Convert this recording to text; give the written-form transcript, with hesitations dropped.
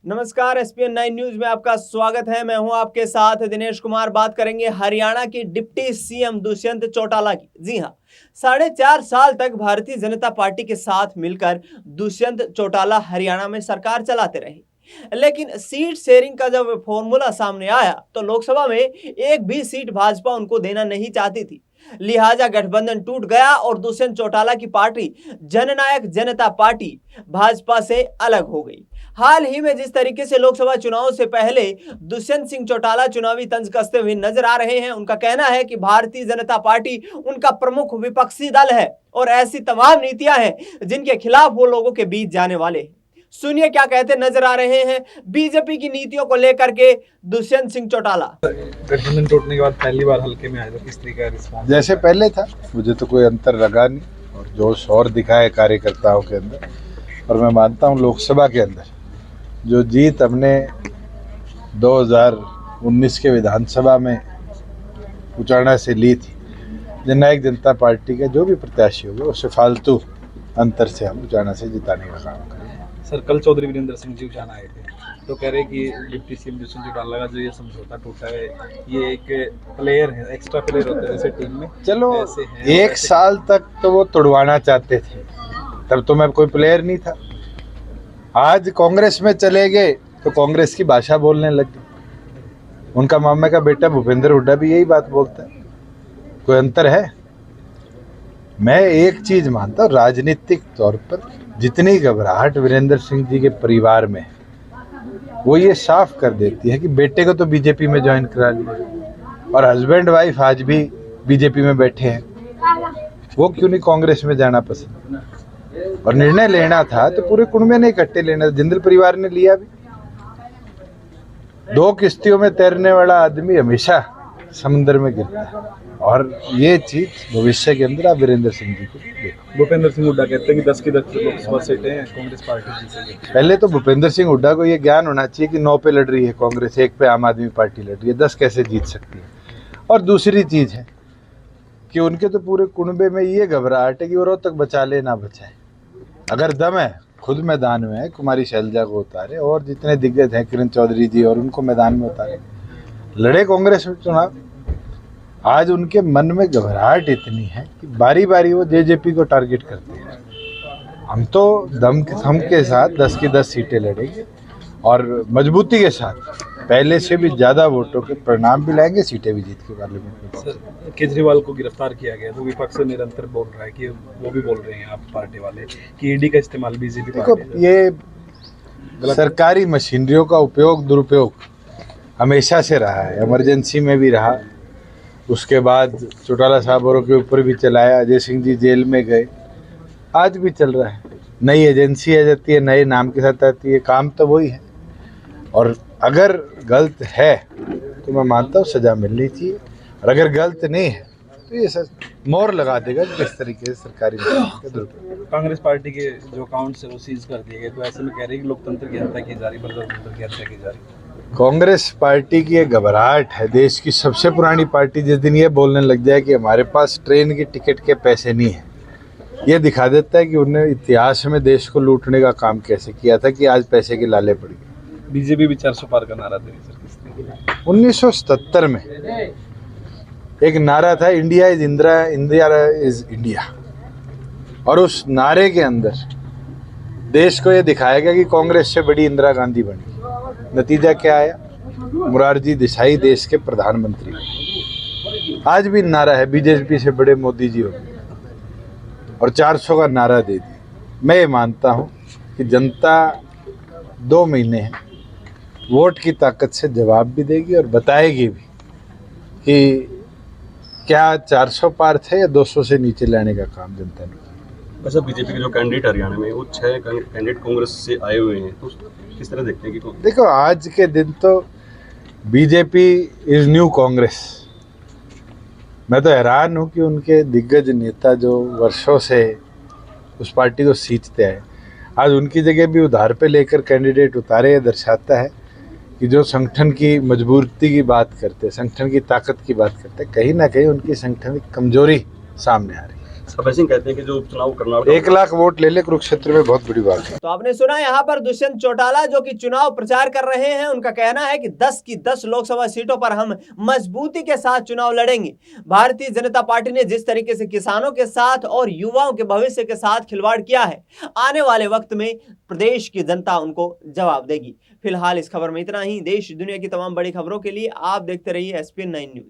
नमस्कार, ESPN 9 news में आपका स्वागत है। मैं हूं आपके साथ दिनेश कुमार। बात करेंगे हरियाणा की डिप्टी सीएम दुष्यंत चौटाला की। जी हां, 4.5 साल तक भारतीय जनता पार्टी के साथ मिलकर दुष्यंत चौटाला हरियाणा में सरकार चलाते रहे, लेकिन सीट शेयरिंग का जब फॉर्मूला सामने आया तो लोकसभा में एक भी सीट भाजपा उनको देना नहीं चाहती थी। लिहाजा गठबंधन टूट गया और दुष्यंत चौटाला की पार्टी जननायक जनता पार्टी भाजपा से अलग हो गई। हाल ही में जिस तरीके से लोकसभा चुनाव से पहले दुष्यंत सिंह चौटाला चुनावी तंज कसते हुए नजर आ रहे हैं, उनका कहना है कि भारतीय जनता पार्टी उनका प्रमुख विपक्षी दल है और ऐसी तमाम नीतियां हैं जिनके खिलाफ वो लोगों के बीच जाने वाले हैं। सुनिए क्या कहते नजर आ रहे हैं बीजेपी की नीतियों को लेकर के दुष्यंत सिंह चौटाला। गठबंधन टूटने के बाद पहली बार हल्के में आए तो किस तरीके का रिस्पॉन्स? जैसे पहले था, मुझे तो कोई अंतर लगा नहीं और जोश और दिखाए कार्यकर्ताओं के अंदर। और मैं मानता हूँ लोकसभा के अंदर जो जीत हमने 2019 के विधानसभा में उचाना से ली थी, जननायक जनता पार्टी के जो भी प्रत्याशी होंगे उससे फालतू अंतर से हम उचाना से जिताने का काम करेंगे। सर, कल चौधरी वीरेंद्र सिंह जी उचाना आए थे तो कह रहे कि डिप्टी सीएम दुष्यंत चौटाला का जो ये समझौता टूटा है, ये एक प्लेयर है, एक्स्ट्रा प्लेयर होते हैं जैसे टीम में। चलो, एक साल तक तो वो तोड़वाना चाहते थे, तब तो मैं कोई प्लेयर नहीं था। आज कांग्रेस में चले गए तो कांग्रेस की भाषा बोलने लग गए। उनका मामा का बेटा भूपेंद्र हुड्डा भी यही बात बोलता है। कोई अंतर है? मैं एक चीज मानता हूँ, राजनीतिक तौर पर जितनी घबराहट वीरेंद्र सिंह जी के परिवार में है, वो ये साफ कर देती है कि बेटे को तो बीजेपी में ज्वाइन करा लिया और हस्बैंड वाइफ आज भी बीजेपी में बैठे हैं, वो क्यों नहीं कांग्रेस में जाना पसंद? और निर्णय लेना था तो पूरे कुंबे ने इकट्ठे लेना था। जिंदल परिवार ने लिया भी। 2 किश्तियों में तैरने वाला आदमी हमेशा समुद्र में गिरता है और ये चीज भविष्य के अंदर आप वीरेंद्र सिंह जी को देखो। भूपेंद्र सिंह हुड्डा कहते हैं कि 10 की 10 लोकसभा सीटें कांग्रेस पार्टी जीतेगी। पहले तो भूपेंद्र सिंह हुड्डा को ये ज्ञान होना चाहिए कि 9 पे लड़ रही है कांग्रेस, 1 पे आम आदमी पार्टी लड़ रही है, 10 कैसे जीत सकती है। और दूसरी चीज है कि उनके तो पूरे कुंबे में ये घबराहट है कि वो रोहतक बचा ले ना बचाए। अगर दम है, खुद मैदान में है, कुमारी शैलजा को उतारे और जितने दिग्गज हैं किरण चौधरी जी और उनको मैदान में उतारे, लड़े कांग्रेस में चुनाव। आज उनके मन में घबराहट इतनी है कि बारी बारी वो जेजेपी को टारगेट करते हैं। हम तो दम के साथ 10 की 10 सीटें लड़ेंगे और मजबूती के साथ पहले से भी ज्यादा वोटों के परिणाम भी लाएंगे, सीटें भी जीत के पार्लियामेंट में। सर, केजरीवाल को गिरफ्तार किया गया तो विपक्ष से निरंतर बोल रहा है कि वो भी बोल रहे हैं आप पार्टी वाले कि ईडी का इस्तेमाल बीजेपी देखो, ये सरकारी मशीनरियों का उपयोग दुरुपयोग हमेशा से रहा है, इमरजेंसी में भी रहा, उसके बाद चौटाला साहब औरों के ऊपर भी चलाया, अजय सिंह जी जेल में गए, आज भी चल रहा है। नई एजेंसी आ जाती है, नए नाम के साथ आती है, काम तो वही है। और अगर गलत है तो मैं मानता हूँ सजा मिलनी चाहिए, और अगर गलत नहीं है तो ये मोहर लगा देगा किस तरीके से सरकारी दुरुपयोग। कांग्रेस पार्टी के जो अकाउंट्स है वो सीज कर दिए गए, तो ऐसे में कह रहे हैं कि लोकतंत्र की हत्या की जा रही, प्रजातंत्र की हत्या की जा रही। कांग्रेस पार्टी की एक घबराहट है। देश की सबसे पुरानी पार्टी जिस दिन ये बोलने लग जाए कि हमारे पास ट्रेन की टिकट के पैसे नहीं है, ये दिखा देता है कि उन्होंने इतिहास में देश को लूटने का काम कैसे किया था कि आज पैसे के लाले पड़ गए। बीजेपी भी 400 पार का नारा दे रही सर। 1977 में एक नारा था, India is Indira, India is India, और उस नारे के अंदर देश को यह दिखाया गया कि कांग्रेस से बड़ी इंदिरा गांधी बनी। नतीजा क्या आया? मोरारजी देसाई देश के प्रधानमंत्री। आज भी नारा है, बीजेपी से बड़े मोदी जी हो गए और 400 का नारा दे दिया। मैं ये मानता हूँ कि जनता 2 महीने हैं, वोट की ताकत से जवाब भी देगी और बताएगी भी कि क्या 400 पार थे या 200 से नीचे लाने का काम जनता ने। वैसे बीजेपी के जो कैंडिडेट हरियाणा में वो 6 कैंडिडेट कांग्रेस से आए हुए हैं, तो किस तरह देखते हैं कि देखो, आज के दिन तो बीजेपी इज न्यू कांग्रेस। मैं तो हैरान हूँ कि उनके दिग्गज नेता जो वर्षों से उस पार्टी को सींचते हैं, आज उनकी जगह भी उधार पे लेकर कैंडिडेट उतारे। दर्शाता है कि जो संगठन की मजबूती की बात करते हैं, संगठन की ताकत की बात करते हैं, कहीं ना कहीं उनकी संगठन की कमजोरी सामने आ रही है। सब ऐसे ही कहते हैं कि जो चुनाव कर्नाटक 1 लाख वोट ले ले कुरुक्षेत्र में, बहुत बड़ी बात है। तो आपने सुना यहाँ पर दुष्यंत चौटाला जो कि चुनाव प्रचार कर रहे हैं, उनका कहना है कि 10 की 10 लोकसभा सीटों पर हम मजबूती के साथ चुनाव लड़ेंगे। भारतीय जनता पार्टी ने जिस तरीके से किसानों के साथ और युवाओं के भविष्य के साथ खिलवाड़ किया है, आने वाले वक्त में प्रदेश की जनता उनको जवाब देगी। फिलहाल इस खबर में इतना ही। देश दुनिया की तमाम बड़ी खबरों के लिए आप देखते रहिए SPN 9 न्यूज।